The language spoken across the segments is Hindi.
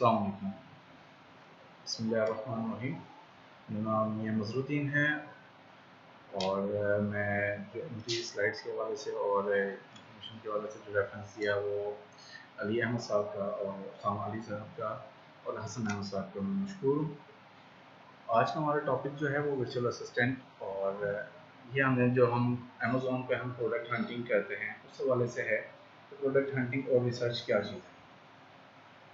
अस्सलाम वालेकुम। बिस्मिल्लाहिर्रहमानिर्रहीम। मेरा नाम मियां मज़रुद्दीन है और मैं जो मुझे स्लाइड्स के हवाले से और इंफॉर्मेशन के हवाले से जो रेफरेंस दिया वो अली अहमद साहब का और उसामा अली साहब का और हसन अहमद साहब का मैं मशहूर हूँ। आज का हमारा टॉपिक जो है वो वर्चुअल असिस्टेंट और ये हमने जो हम अमेज़ॉन पे हम प्रोडक्ट हंटिंग करते हैं उस हवाले से है। तो प्रोडक्ट हंटिंग और रिसर्च क्या चीज़ है?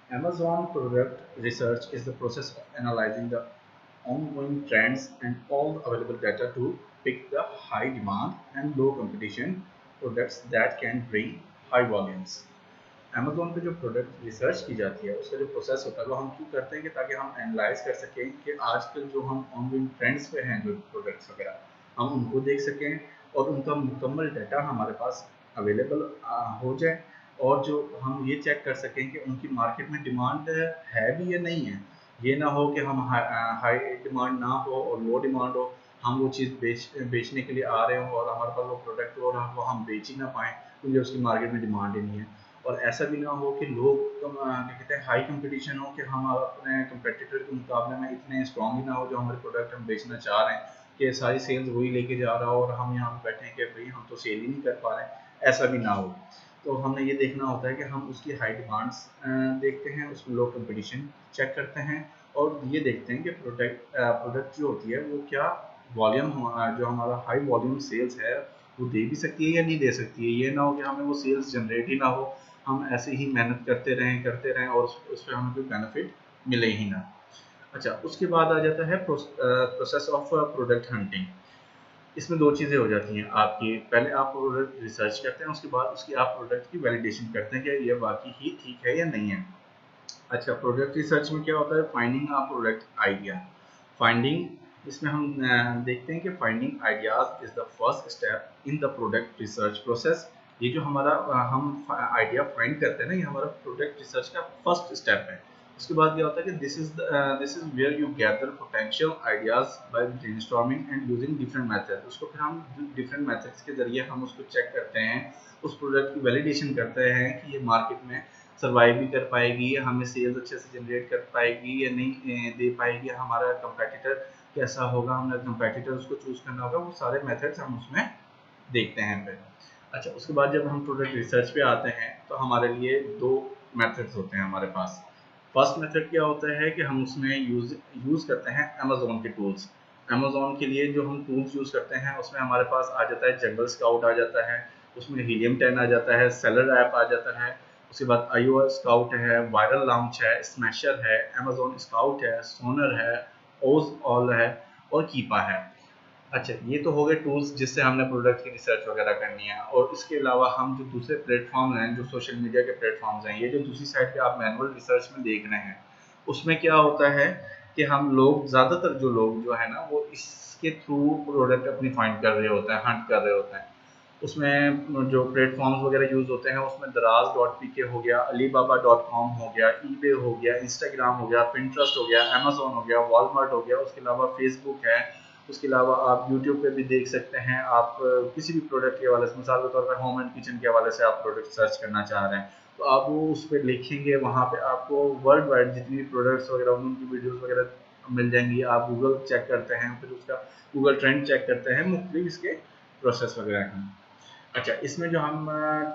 Amazon product research is the process of analyzing the ongoing trends and all the available data to pick the high demand and low competition products that can bring high volumes. Amazon पे जो प्रोडक्ट रिसर्च की जाती है उसका जो प्रोसेस होता है वो हम क्यों करते हैं कि ताकि हम एनालाइज कर सकें कि आजकल जो हम ऑनगोइंग ट्रेंड्स पे हैं जो प्रोडक्ट्स वगैरह हम उनको देख सकें और उनका मुकम्मल डाटा हमारे पास अवेलेबल हो जाए और जो हम ये चेक कर सकें कि उनकी मार्केट में डिमांड है भी या नहीं है। ये ना हो कि हम हाई डिमांड ना हो और लो डिमांड हो, हम वो चीज़ बेचने के लिए आ रहे हो और हमारे पास वो प्रोडक्ट हो और वो हम बेच ही ना पाएँ क्योंकि उसकी मार्केट में डिमांड ही नहीं है। और ऐसा भी ना हो कि लोग क्या कहते हैं हाई कंपटीशन हो कि हम अपने कंपेटिटर के मुकाबले में इतने स्ट्रॉन्ग ही ना हो जो हमारे प्रोडक्ट हम बेचना चाह रहे हैं कि सारी सेल्स वही लेके जा रहा हो और हम यहाँ पे बैठे हैं कि भाई हम तो सेल ही नहीं कर पा रहे हैं, ऐसा भी ना हो। तो हमने ये देखना होता है कि हम उसकी हाई डिमांड्स देखते हैं, उसमें लो कंपटीशन चेक करते हैं और ये देखते हैं कि प्रोडक्ट जो होती है वो क्या वॉल्यूम जो हमारा हाई वॉल्यूम सेल्स है वो दे भी सकती है या नहीं दे सकती है। ये ना हो कि हमें वो सेल्स जनरेट ही ना हो, हम ऐसे ही मेहनत करते रहें और उस पर हमें कोई बेनिफिट मिले ही ना। अच्छा, उसके बाद आ जाता है प्रोसेस ऑफ प्रोडक्ट हंटिंग। इसमें दो चीज़ें हो जाती हैं आपकी, पहले आप प्रोडक्ट रिसर्च करते हैं, उसके बाद उसकी आप प्रोडक्ट की वैलिडेशन करते हैं कि ये वाकई ही ठीक है या नहीं है। अच्छा, प्रोडक्ट रिसर्च में क्या होता है? फाइंडिंग आ प्रोडक्ट आइडिया। फाइंडिंग इसमें हम देखते हैं कि finding ideas is the first step in the product research process. ये जो हमारा हम आइडिया फाइंड करते हैं ना, ये हमारा प्रोडक्ट रिसर्च का फर्स्ट स्टेप है। उसके बाद क्या होता है कि this is where you gather potential ideas by brainstorming and using different method. उसको फिर हम डिफरेंट मेथड्स के जरिए हम उसको चेक करते हैं, उस प्रोडक्ट की वैलिडेशन करते हैं कि ये मार्केट में सर्वाइव भी कर पाएगी, हमें सेल्स अच्छे से जनरेट कर पाएगी या नहीं दे पाएगी, हमारा कंपेटिटर कैसा होगा, हमें कंपेटिटर उसको चूज करना होगा। वो सारे मेथड्स हम उसमें देखते हैं फिर। अच्छा, उसके बाद जब हम प्रोडक्ट रिसर्च पे आते हैं तो हमारे लिए दो मेथड्स होते हैं हमारे पास। फर्स्ट मेथड क्या होता है कि हम उसमें यूज करते हैं अमेजोन के टूल्स। अमेजोन के लिए जो हम टूल्स यूज करते हैं उसमें हमारे पास आ जाता है जंगल स्काउट आ जाता है, उसमें हीलियम 10 आ जाता है, सेलर ऐप आ जाता है, उसके बाद आईओ स्काउट है, वायरल लॉन्च है, स्मैशर है, अमेजोन स्काउट है, सोनर है, ओज ऑल है और कीपा है। अच्छा, ये तो हो गए टूल्स जिससे हमने प्रोडक्ट की रिसर्च वगैरह करनी है। और इसके अलावा हम जो दूसरे प्लेटफॉर्म हैं, जो सोशल मीडिया के प्लेटफॉर्म्स हैं, ये जो दूसरी साइड पे आप मैनुअल रिसर्च में देख रहे हैं, उसमें क्या होता है कि हम लोग ज़्यादातर जो लोग जो है ना वो इसके थ्रू प्रोडक्ट अपनी फाइंड कर रहे होते हैं, हंट कर रहे होते हैं। उसमें जो प्लेटफॉर्म्स वगैरह यूज़ होते हैं उसमें दराज.pk हो गया, alibaba.com हो गया, ईबे हो गया, इंस्टाग्राम हो गया, पिंटरेस्ट हो गया, अमेजोन हो गया, वॉलमार्ट हो गया, उसके अलावा फेसबुक है, उसके अलावा आप यूट्यूब पे भी देख सकते हैं। आप किसी भी प्रोडक्ट के हवाले से, मिसाल के तौर पर होम एंड किचन के हवाले से आप प्रोडक्ट सर्च करना चाह रहे हैं तो आप वो उस पर लिखेंगे, वहाँ पे आपको वर्ल्ड वाइड जितनी भी प्रोडक्ट्स वगैरह उनकी वीडियोस वगैरह मिल जाएंगी। आप गूगल चेक करते हैं, फिर उसका गूगल ट्रेंड चेक करते हैं, मुख्तलिफ इसके प्रोसेस वगैरह की। अच्छा, इसमें जो हम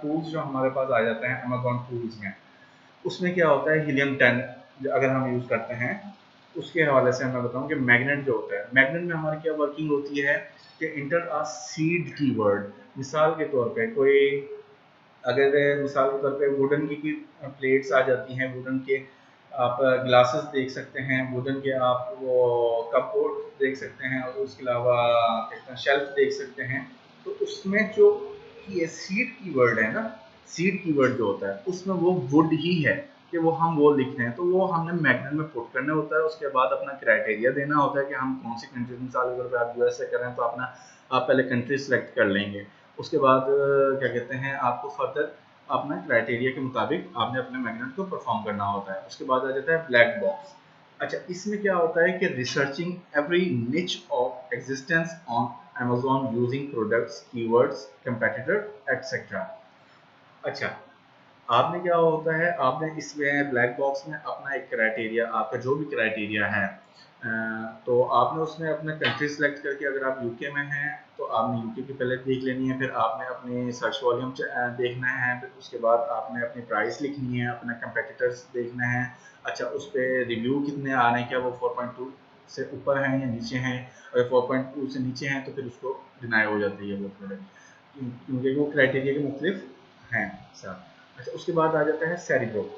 टूल्स जो हमारे पास आ जाते हैं अमेजोन टूल्स में, उसमें क्या होता है हीलियम 10 अगर हम यूज़ करते हैं उसके हवाले से मैं बताऊं कि मैग्नेट जो होता है, मैग्नेट में हमारी क्या वर्किंग होती है कि इंटर अ सीड कीवर्ड। मिसाल के तौर पे कोई अगर मिसाल के तौर पे वुडन की प्लेट्स आ जाती हैं, वुडन के आप ग्लासेस देख सकते हैं, वुडन के आप वो कपबोर्ड देख सकते हैं और उसके अलावा कहते हैं शेल्फ देख सकते हैं। तो उसमें जो ये सीड कीवर्ड है ना, सीड कीवर्ड जो होता है उसमें वो वुड ही है कि वो हम वो लिख रहे हैं, तो वो हमने मैग्नेट में पुट करना होता है। उसके बाद अपना क्राइटेरिया देना होता है कि हम कौन सी कंट्री, मिसाल के तौर पर आप यूएसए कर रहे हैं तो अपना आप पहले कंट्री सेलेक्ट कर लेंगे। उसके बाद क्या कहते हैं आपको फर्दर अपना क्राइटेरिया के मुताबिक आपने अपने मैग्नेट को परफॉर्म करना होता है। उसके बाद आ जाता है ब्लैक बॉक्स। अच्छा, इसमें क्या होता है कि रिसर्चिंग एवरी निच of existence on Amazon using products keywords competitor etcetera. अच्छा, आपने क्या होता है, आपने इसमें ब्लैक बॉक्स में अपना एक क्राइटेरिया, आपका जो भी क्राइटेरिया है, तो आपने उसमें अपना कंट्री सेलेक्ट करके, अगर आप यूके में हैं तो आपने यूके की पहले देख लेनी है, फिर आपने अपनी सर्च वॉल्यूम देखना है, फिर उसके बाद आपने अपनी प्राइस लिखनी है, अपना कंपेटिटर्स देखना है। अच्छा, उस पर रिव्यू कितने आ रहे हैं, क्या वो 4.2 से ऊपर हैं या नीचे हैं? अगर 4.2 से नीचे हैं तो फिर उसको डिनाई हो जाती है वो प्रोडक्ट, क्योंकि वो क्राइटेरिया के मुख्तलिफ हैं सर। अच्छा, उसके बाद आ जाता है Cerebro.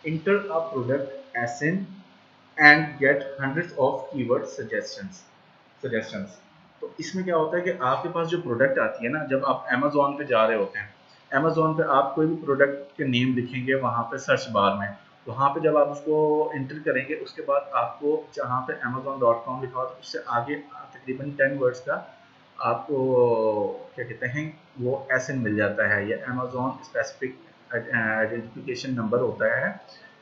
Enter a product ASIN and get hundreds of keyword suggestions. तो इसमें क्या होता है कि आपके पास जो प्रोडक्ट आती है ना, जब आप अमेजोन पे जा रहे होते हैं, अमेजोन पे आप कोई भी प्रोडक्ट के नेम लिखेंगे वहाँ पे सर्च बार में, वहाँ पे जब आप उसको इंटर करेंगे, उसके बाद आपको जहाँ पे amazon.com लिखा होता है उससे आगे तकरीबन 10 वर्ड्स का आपको क्या कहते हैं वो एस मिल जाता है, या अमेजोन स्पेसिफिक आइडेंटिफिकेशन नंबर होता है।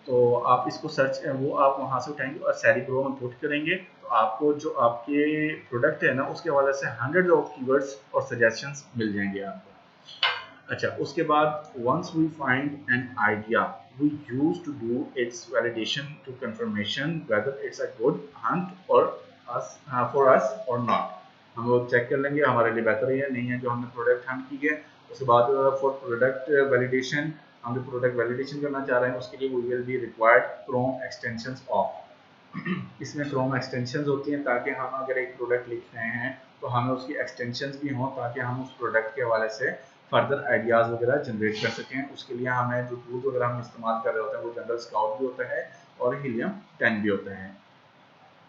तो आप इसको सर्च, वो आप वहाँ से उठाएंगे और सैरी प्रो में पुट करेंगे, तो आपको जो आपके प्रोडक्ट है ना उसके हवाले से हंड्रेड ऑफ कीवर्ड्स और सजेशंस मिल जाएंगे आपको। अच्छा, उसके बाद once we find an idea we use to do its validation to confirmation whether it's a good hunt और अस फॉर अस और नॉट। हम लोग चेक कर लेंगे हमारे लिए बेहतर है या नहीं है जो हमने प्रोडक्ट हंट की है। उसके बाद फॉर प्रोडक्ट वैलिडेशन, हम जो प्रोडक्ट वैलिडेशन करना चाह रहे हैं उसके लिए we will be required Chrome extensions of. इसमें क्रोम एक्सटेंशंस होती हैं ताकि हम अगर एक प्रोडक्ट लिख रहे हैं तो हमें उसकी एक्सटेंशंस भी हों, ताकि हम उस प्रोडक्ट के हवाले से फर्दर आइडियाज़ वगैरह जनरेट कर सकें। उसके लिए हमें जो टूल्स वगैरह हम इस्तेमाल कर रहे होते हैं वो जनरल स्काउट भी होता है और हीलियम 10 भी होता है।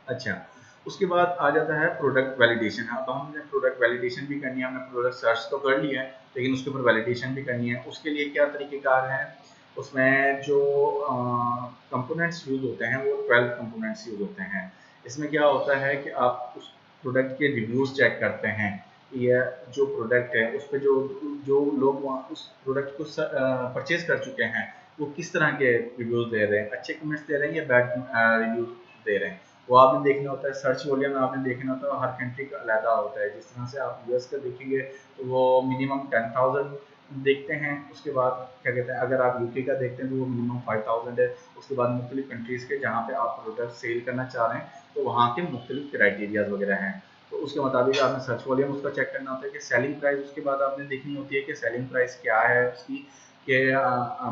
अच्छा, उसके बाद आ जाता है प्रोडक्ट वैलिडेशन। अब हमने प्रोडक्ट वैलिडेशन भी करनी है, हमने प्रोडक्ट सर्च तो कर लिया है लेकिन उसके ऊपर वैलिडेशन भी करनी है। उसके लिए क्या तरीक़ेकार है, उसमें जो कंपोनेंट्स यूज होते हैं वो 12 कंपोनेंट्स यूज होते हैं। इसमें क्या होता है कि आप उस प्रोडक्ट के रिव्यूज़ चेक करते हैं, या जो प्रोडक्ट है उस पर जो जो लोग वहाँ उस प्रोडक्ट को परचेज कर चुके हैं वो किस तरह के रिव्यूज़ दे रहे हैं, अच्छे कमेंट्स दे रहे हैं या बैड रिव्यूज़ दे रहे हैं। वो आपने देखना होता है। सर्च वॉल्यूम आपने देखना होता है, हर कंट्री का अलग होता है। जिस तरह से आप यूएस का देखेंगे तो वो मिनिमम 10,000 देखते हैं। उसके बाद क्या कहते हैं, अगर आप यूके का देखते हैं तो वो मिनिमम 5,000 है। उसके बाद मुख्तलिफ कंट्रीज़ के जहाँ पे आप प्रोडक्ट सेल करना चाह रहे हैं तो वहाँ के मुख्तलिफ क्राइटेरियाज वगैरह हैं, तो उसके मुताबिक आपने सर्च वॉल्यूम उसका चेक करना होता है कि सेलिंग प्राइस। उसके बाद आपने देखनी होती है कि सेलिंग प्राइस क्या है उसकी, कि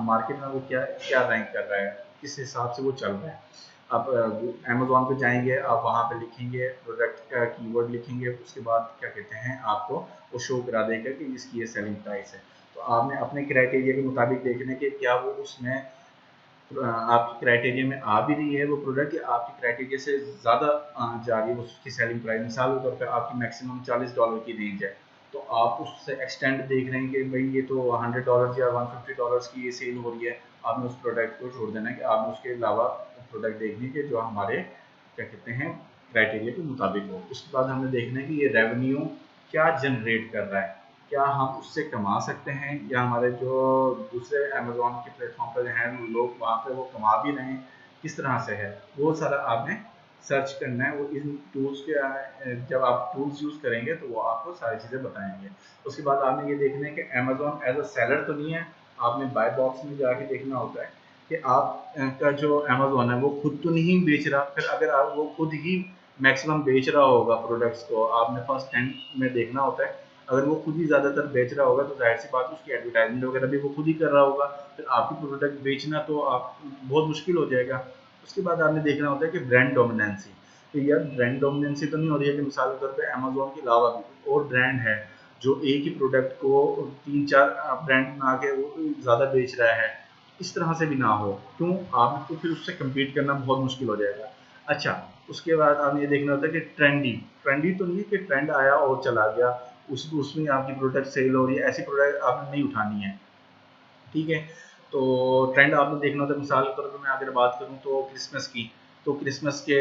मार्केट में वो क्या क्या रैंक कर रहा है, किस हिसाब से वो चल रहा है। आप अमेजोन पे जाएंगे, आप वहाँ पे लिखेंगे प्रोडक्ट का कीवर्ड लिखेंगे, उसके बाद क्या कहते हैं आपको वो शो करा देगा कि इसकी ये सेलिंग प्राइस है। तो आपने अपने क्राइटेरिया के मुताबिक देखना है कि क्या वो उसमें आपकी क्राइटेरिया में आ भी रही है वो प्रोडक्ट, या आपकी क्राइटेरिया से ज़्यादा जा रही है उसकी सेलिंग प्राइस। मिसाल के तौर पर आपकी मैक्सिमम $40 की रेंज है, तो आप उससे एक्सटेंड देख रहे हैं कि भाई ये तो $100 या $150 की ये सेल हो रही है, आपने उस प्रोडक्ट को छोड़ देना है कि आपने उसके अलावा प्रोडक्ट देखने के जो हमारे क्या कहते हैं क्राइटेरिया के मुताबिक हो। उसके बाद हमें देखना है कि ये रेवेन्यू क्या जनरेट कर रहा है, क्या हम उससे कमा सकते हैं, या हमारे जो दूसरे अमेजोन के प्लेटफॉर्म पर हैं लोग वहाँ पे वो कमा भी रहे हैं, किस तरह से है वो सारा आपने सर्च करना है। वो इन टूल्स के जब आप टूल्स यूज़ करेंगे तो वो आपको सारी चीज़ें बताएंगे। उसके बाद आपने ये देखना है कि अमेजोन एज अ सेलर तो नहीं है, आपने बाय बॉक्स में जाके देखना होता है कि आप का जो अमेजोन है वो खुद तो नहीं बेच रहा। फिर अगर आप वो खुद ही मैक्सिमम बेच रहा होगा प्रोडक्ट्स को, आपने फर्स्ट हैंड में देखना होता है। अगर वो खुद ही ज़्यादातर बेच रहा होगा तो जाहिर सी बात उसकी एडवर्टाइजमेंट वगैरह भी वो खुद ही कर रहा होगा, फिर आपकी प्रोडक्ट बेचना तो आप बहुत मुश्किल हो जाएगा। उसके बाद आपने देखना होता है कि ब्रांड डोमिनेंसी, कि यार ब्रांड डोमिनेंसी तो नहीं हो रही है कि मिसाल के तौर पे अमेजोन के अलावा भी और ब्रांड है जो एक ही प्रोडक्ट को 3-4 ब्रांड बना के वो ज़्यादा बेच रहा है, इस तरह से भी ना हो। क्यों? आपको फिर उससे कम्पीट करना बहुत मुश्किल हो जाएगा। अच्छा, उसके बाद आपने ये देखना होता है कि ट्रेंडी ट्रेंडी तो नहीं है कि ट्रेंड आया और चला गया, उसमें आपकी प्रोडक्ट सेल हो रही है, ऐसी प्रोडक्ट आपने नहीं उठानी है। ठीक है, तो ट्रेंड आपने देखना होता है। मिसाल के तौर पर मैं अगर बात करूँ तो क्रिसमस की, तो क्रिसमस के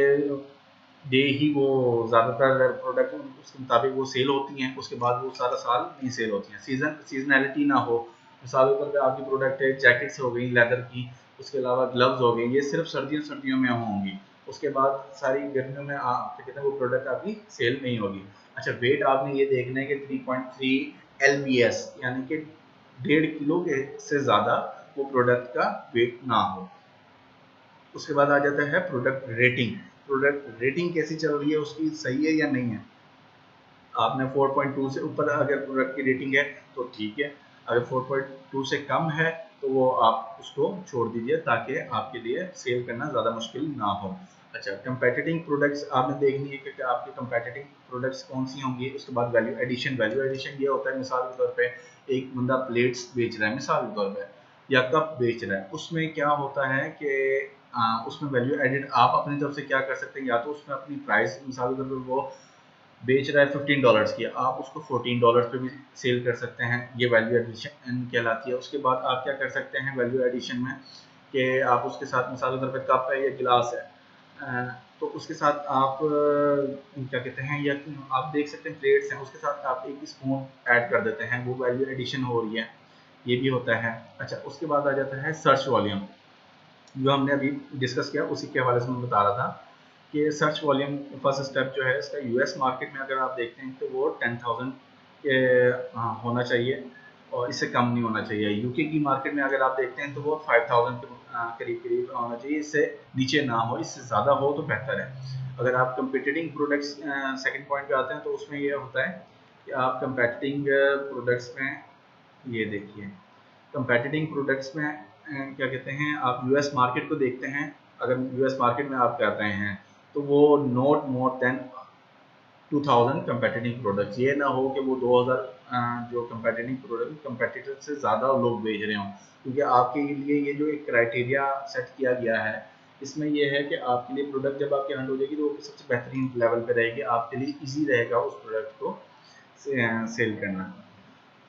डे ही वो ज़्यादातर प्रोडक्ट उसके मुताबिक वो सेल होती हैं, उसके बाद वो सारा साल नहीं सेल होती हैं। सीजनैलिटी ना हो, मिसाल के तौर पर आपकी प्रोडक्ट है जैकेट्स हो गई लेदर की, उसके अलावा ग्लव्स हो गई, ये सिर्फ सर्दियों में होंगी। उसके बाद सारी गर्मियों में क्या कहते हैं वो प्रोडक्ट आपकी सेल नहीं होगी। अच्छा, वेट आपने ये देखना है कि 3.3 LBS यानी कि 1.5 किलो के से ज़्यादा वो प्रोडक्ट का वेट ना हो। उसके बाद आ जाता है प्रोडक्ट रेटिंग। प्रोडक्ट रेटिंग कैसी चल रही है, उसकी सही है या नहीं है। आपने 4.2 से ऊपर अगर प्रोडक्ट की रेटिंग है तो ठीक है, अगर 4.2 से कम है तो वो आप उसको छोड़ दीजिए, ताकि आपके लिए सेल करना ज़्यादा मुश्किल ना हो। अच्छा, कंपेटिटिंग प्रोडक्ट्स आपने देखनी है कि आपके कंपेटिटिंग प्रोडक्ट्स कौन सी होंगी। उसके बाद वैल्यू एडिशन। वैल्यू एडिशन ये होता है, मिसाल के तौर पे एक बंदा प्लेट्स बेच रहा है मिसाल के तौर पे, या कप बेच रहा है, उसमें क्या होता है कि उसमें वैल्यू एडिड आप अपनी तरफ से क्या कर सकते हैं, या तो उसमें अपनी प्राइस, मिसाल के तौर पर वो बेच रहा है $15 की, आप उसको $14 पे भी सेल कर सकते हैं, ये वैल्यू एडिशन कहलाती है। उसके बाद आप क्या कर सकते हैं वैल्यू एडिशन में, कि आप उसके साथ मिसाल के तौर पर कप है या गिलास है, तो उसके साथ आप क्या कहते हैं, या आप देख सकते हैं प्लेट्स हैं, उसके साथ आप एक स्पून ऐड कर देते हैं, वो वैल्यू एडिशन हो रही है, ये भी होता है। अच्छा, उसके बाद आ जाता है सर्च वॉल्यूम, जो हमने अभी डिस्कस किया उसी के हवाले से मैं बता रहा था कि सर्च वॉल्यूम फर्स्ट स्टेप जो है इसका, यूएस मार्केट में अगर आप देखते हैं तो वो 10,000 के होना चाहिए और इससे कम नहीं होना चाहिए। यूके की मार्केट में अगर आप देखते हैं तो वो 5,000 के करीब करीब होना चाहिए, इससे नीचे ना हो, इससे ज़्यादा हो तो बेहतर है। अगर आप कंपीटिटिंग प्रोडक्ट्स सेकंड पॉइंट पे आते हैं तो उसमें ये होता है कि आप कंपीटिटिंग प्रोडक्ट्स में, ये देखिए कंपेटिटिंग प्रोडक्ट्स में क्या कहते हैं, आप यूएस मार्केट को देखते हैं, अगर यूएस मार्केट में आप कर रहे हैं तो वो नॉट मोर देन 2000 कंपेटिटिंग प्रोडक्ट्स, ये ना हो कि वो 2000 जो कंपेटिटिंग प्रोडक्ट कंपेटिटर से ज़्यादा लोग बेच रहे हों, क्योंकि आपके लिए ये जो एक क्राइटेरिया सेट किया गया है, इसमें ये है कि आपके लिए प्रोडक्ट जब आपकी हैंड हो जाएगी तो वो सबसे बेहतरीन लेवल पे रहेगी, आपके लिए ईजी रहेगा उस प्रोडक्ट को सेल करना।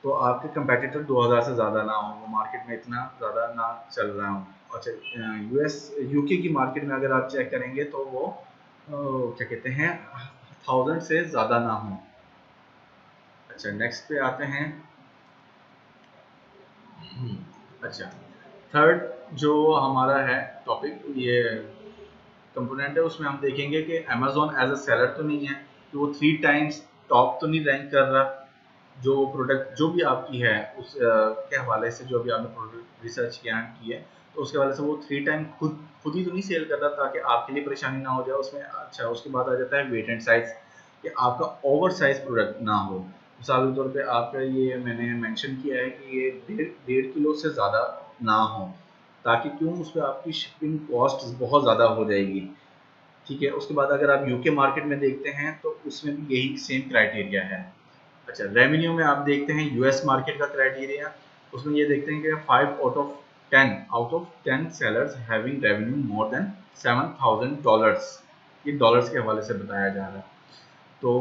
तो आपके कंपेटिटर 2000 से ज़्यादा ना हो, वो मार्केट में इतना ज़्यादा ना चल रहा हो। अच्छा, यूएस यूके की मार्केट में अगर आप चेक करेंगे तो वो क्या कहते हैं 1000 से ज़्यादा ना हो। अच्छा, नेक्स्ट पे आते हैं। अच्छा, थर्ड जो हमारा है टॉपिक, ये कंपोनेंट है, उसमें हम देखेंगे कि अमेजोन एज अ सेलर तो नहीं है कि वो 3 टाइम्स टॉप तो नहीं रैंक कर रहा, जो प्रोडक्ट जो भी आपकी है उस के हवाले से, जो भी आपने प्रोडक्ट रिसर्च किया की है, तो उसके हवाले से वो 3 टाइम खुद ही तो नहीं सेल करता, ताकि आपके लिए परेशानी ना हो जाए उसमें। अच्छा, उसके बाद आ जाता है वेट एंड साइज, कि आपका ओवर साइज प्रोडक्ट ना हो। मिसाल के तौर पे आपका ये मैंने मेंशन किया है कि ये 1.5 किलो से ज़्यादा ना हो, ताकि क्यों उस पर आपकी शिपिंग कॉस्ट बहुत ज़्यादा हो जाएगी। ठीक है, उसके बाद अगर आप यूके मार्केट में देखते हैं तो उसमें भी यही सेम क्राइटेरिया है। अच्छा, रेवेन्यू में आप देखते हैं यूएस मार्केट का क्राइटेरिया, उसमें ये देखते हैं कि 5 out of 10 sellers having revenue more than $7,000, ये डॉलर्स के हवाले से बताया जा रहा है। तो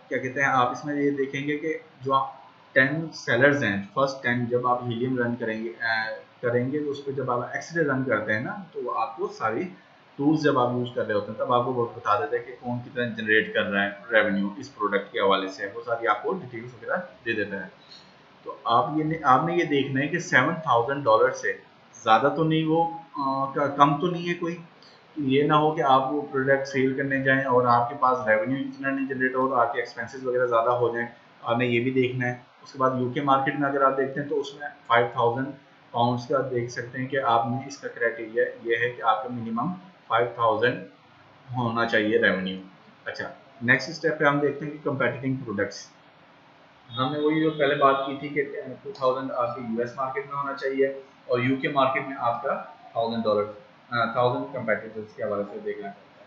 क्या कहते हैं, आप इसमें ये देखेंगे कि जो आप 10 सेलर्स हैं, फर्स्ट 10 जब आप हीलियम रन करेंगे तो उस पर जब आप एक्सरे रन करते हैं ना, तो वो आपको सारी टूल्स जब आप यूज़ कर रहे होते हैं तब आपको वो बता देते हैं कि कौन कितना जनरेट कर रहा है रेवेन्यू इस प्रोडक्ट के हवाले से, वो सारी आपको डिटेल्स वगैरह दे देता है। तो आपने ये देखना है कि $7,000 से ज़्यादा तो नहीं, वो कम तो नहीं है कोई, ये ना हो कि आप वो प्रोडक्ट सेल करने जाएं और आपके पास रेवेन्यू इतना नहीं जनरेट हो, तो आपके एक्सपेंसेस वगैरह ज़्यादा हो जाएं, आपने ये भी देखना है। उसके बाद यूके मार्केट में अगर आप देखते हैं तो उसमें 5000 पाउंड्स का देख सकते हैं कि आपने इसका क्राइटेरिया ये है कि आपका मिनिमम 5000 होना चाहिए रेवेन्यू। अच्छा, नेक्स्ट स्टेप पे हम देखते हैं कि कंपेटिटिंग प्रोडक्ट्स, हमने वही जो पहले बात की थी कि 2000 आपके यूएस मार्केट में होना चाहिए और यूके मार्केट में आपका $1000 कंपेटिटर्स के हवाले से देखना पड़ता है।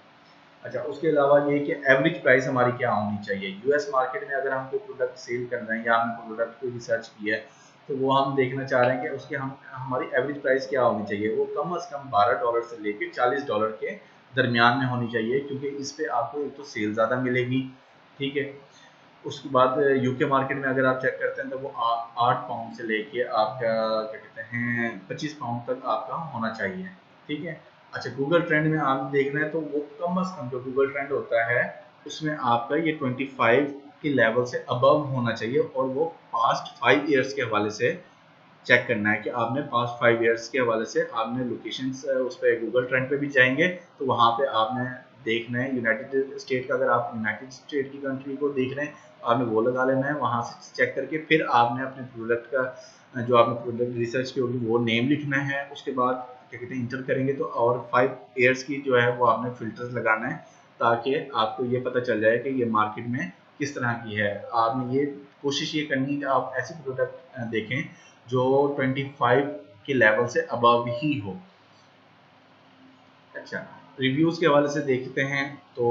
अच्छा, उसके अलावा ये कि एवरेज प्राइस हमारी क्या होनी चाहिए यूएस मार्केट में, अगर हम कोई प्रोडक्ट सेल कर रहे हैं या हम प्रोडक्ट को रिसर्च किया है तो वो हम देखना चाह रहे हैं कि उसके हमारी एवरेज प्राइस क्या होनी चाहिए, वो कम से कम $12 से लेकर $40 के दरमियान में होनी चाहिए, क्योंकि इस पे आपको एक तो सेल ज़्यादा मिलेगी। ठीक है, उसके बाद यूके मार्केट में अगर आप चेक करते हैं तो वो 8 पाउंड से लेके आपका क्या कहते हैं 25 पाउंड तक आपका होना चाहिए। ठीक है। अच्छा, गूगल ट्रेंड में आप देखना है तो वो कम से कम जो गूगल ट्रेंड होता है उसमें आपका ये 25 के लेवल से अबव होना चाहिए, और वो पास्ट 5 ईयर्स के हवाले से चेक करना है कि आपने पास्ट 5 ईयर्स के हवाले से आपने लोकेशंस उस पर गूगल ट्रेंड पे भी जाएंगे तो वहाँ पे आपने देखना है यूनाइटेड स्टेट का, अगर आप यूनाइटेड स्टेट की कंट्री को देख रहे हैं आपने वो लगा लेना है, वहाँ से चेक करके फिर आपने अपने प्रोडक्ट का जो आपने प्रोडक्ट रिसर्च की होगी वो नेम लिखना है, उसके बाद क्या कहते हैं इंटर करेंगे तो और 5 ईयर्स की जो है वो आपने फिल्टर्स लगाना है, ताकि आपको ये पता चल जाए कि ये मार्केट में किस तरह की है। आपने ये कोशिश ये करनी है कि आप ऐसी प्रोडक्ट देखें जो 25 के लेवल से अबव ही हो। अच्छा, रिव्यूज के हवाले से देखते हैं तो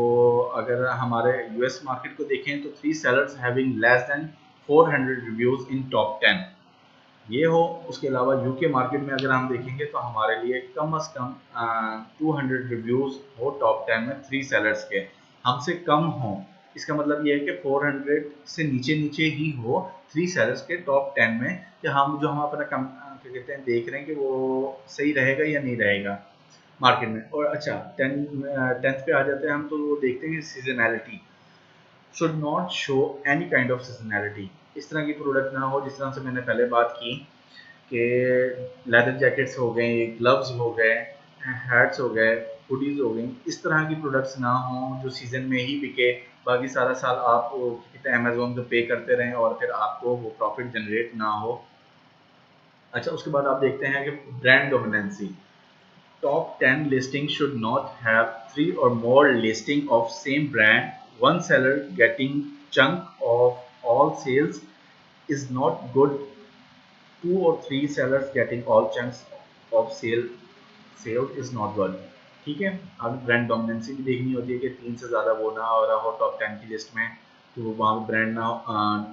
अगर हमारे यूएस मार्केट को देखें तो 3 sellers having less than 400 reviews इन टॉप 10 ये हो। उसके अलावा यूके मार्केट में अगर हम देखेंगे तो हमारे लिए कम से कम 200 रिव्यूज हो टॉप 10 में 3 सेलर्स के, हमसे कम हो। इसका मतलब ये है कि 400 से नीचे नीचे ही हो 3 सेलर्स के टॉप 10 में, कि हम जो हम अपना क्या कहते हैं देख रहे हैं कि वो सही रहेगा या नहीं रहेगा मार्केट में। और अच्छा, 10th पे आ जाते हैं हम, तो वो देखते हैं seasonality should not show any kind of seasonality. इस तरह की प्रोडक्ट ना हो, जिस तरह से मैंने पहले बात की कि लेदर जैकेट्स हो गए, ग्लव्स हो गए, हैट्स हो गए, हुडीज हो गई, इस तरह की प्रोडक्ट्स ना हो जो सीजन में ही बिके, बाकी सारा साल आप कितने अमेजोन को पे करते रहें और फिर आपको वो प्रॉफिट जनरेट ना हो। अच्छा, उसके बाद आप देखते हैं कि brand dominancy. Top 10 listing should not have 3 or more listing of same brand. One seller getting chunk of all sales is not good. 2 or 3 sellers getting all chunks of sales is not good. ठीक है, अब ब्रांड डोमिनेंसी भी देखनी होती है कि 3 से ज़्यादा वो ना हो रहा हो टॉप 10 की लिस्ट में, तो वहाँ ब्रांड ना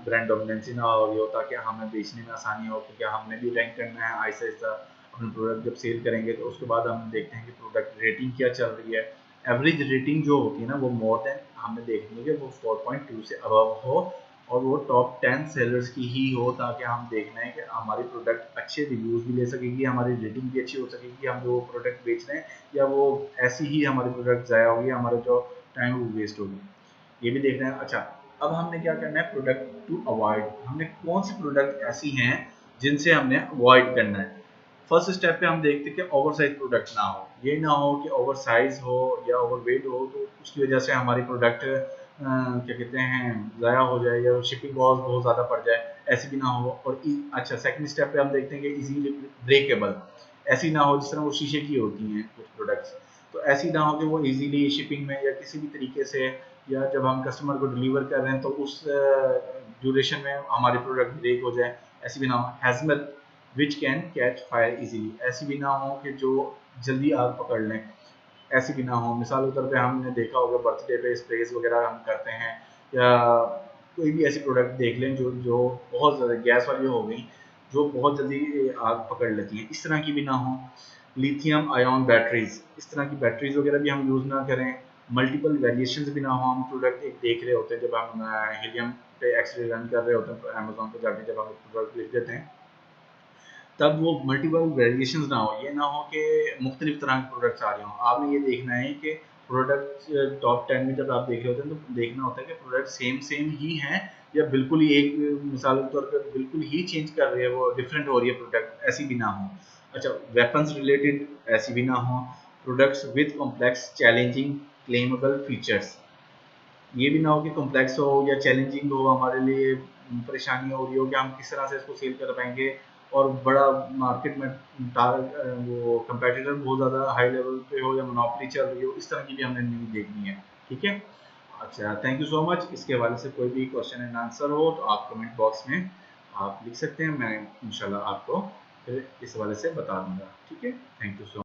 ब्रांड डोमिनेंसी ना हो रही हो, ताकि हमें बेचने में आसानी हो, क्योंकि हमने भी रैंक करना है आहिस्ता आहिस्ता। अपने प्रोडक्ट जब सेल करेंगे तो उसके बाद हम देखते हैं कि प्रोडक्ट रेटिंग क्या चल रही है। एवरेज रेटिंग जो होती है ना वो मोर देन हमें देखनी है कि वो 4.2 से अबव हो और वो टॉप 10 सेलर्स की ही हो, ताकि हम देखना है कि हमारी प्रोडक्ट अच्छे रिव्यूज़ भी ले सकेगी, हमारी रेटिंग भी अच्छी हो सकेगी, हम जो प्रोडक्ट बेच रहे हैं, या वो ऐसी ही हमारी प्रोडक्ट ज़ाया होगी, हमारा जो टाइम वो वेस्ट होगी, ये भी देखना है। अच्छा, अब हमने क्या करना है, प्रोडक्ट टू अवॉइड, हमने कौन सी प्रोडक्ट ऐसी हैं जिनसे हमने अवॉइड करना है। फर्स्ट स्टेप पे हम देखते हैं कि ओवरसाइज प्रोडक्ट ना हो। ये ना हो कि ओवरसाइज हो या ओवरवेट हो तो उसकी वजह से हमारी प्रोडक्ट क्या कहते हैं ज़ाया हो जाए या शिपिंग कॉस्ट बहुत ज़्यादा पड़ जाए, ऐसी भी ना हो। और अच्छा, सेकंड स्टेप पे हम देखते हैं कि इजीली ब्रेकेबल, ऐसी ना हो जिस तरह वो शीशे की होती हैं कुछ प्रोडक्ट्स, तो ऐसी ना हो कि वो इजीली शिपिंग में या किसी भी तरीके से, या जब हम कस्टमर को डिलीवर कर रहे हैं तो उस ड्यूरेशन में हमारी प्रोडक्ट ब्रेक हो जाए, ऐसी भी ना हो। Hazmat which can catch fire easily, ऐसी भी ना हो कि जो जल्दी आग पकड़ लें, ऐसी भी ना हो। मिसाल के तौर पे हमने देखा होगा बर्थडे पे स्प्रेस वगैरह हम करते हैं, या कोई भी ऐसी प्रोडक्ट देख लें जो जो बहुत ज़्यादा गैस वाली हो गई, जो बहुत जल्दी आग पकड़ लेती हैं, इस तरह की भी ना हो। लिथियम आयन बैटरीज, इस तरह की बैटरीज वगैरह भी हम यूज़ ना करें। मल्टीपल वेरिएशंस भी ना हो, हम प्रोडक्ट एक देख रहे होते हैं जब हम हीलियम पे एक्सरे रन कर रहे होते हैं अमेजोन पे जाके, जब हम प्रोडक्ट लिख देते हैं तब वो मल्टीपल वेरिएशंस ना हो। ये ना हो कि मुख्तलिफ तरह के प्रोडक्ट्स आ रहे हों। आपने ये देखना है कि प्रोडक्ट टॉप 10 में जब आप देख रहे होते हैं तो देखना होता है कि प्रोडक्ट सेम सेम ही हैं या बिल्कुल ही एक, मिसाल के तौर पर बिल्कुल ही चेंज कर रही है, वो डिफरेंट हो रही है प्रोडक्ट, ऐसी भी ना हो। अच्छा, वेपन्स रिलेटेड ऐसी भी ना हो। Products with complex challenging claimable features, ये भी ना हो कि कॉम्प्लेक्स हो या चैलेंजिंग हो, हमारे लिए परेशानी हो रही हो कि हम किस तरह से इसको सेल कर पाएंगे, और बड़ा मार्केट में वो कंपेटिटर बहुत ज़्यादा हाई लेवल पे हो या मोनोपोली चल रही हो, इस तरह की भी हमने नहीं देखनी है। ठीक है, अच्छा, थैंक यू सो मच। इसके हवाले से कोई भी क्वेश्चन एंड आंसर हो तो आप कमेंट बॉक्स में आप लिख सकते हैं, मैं इंशाल्लाह आपको फिर इस हवाले से बता दूंगा। ठीक है, थैंक यू सो मच।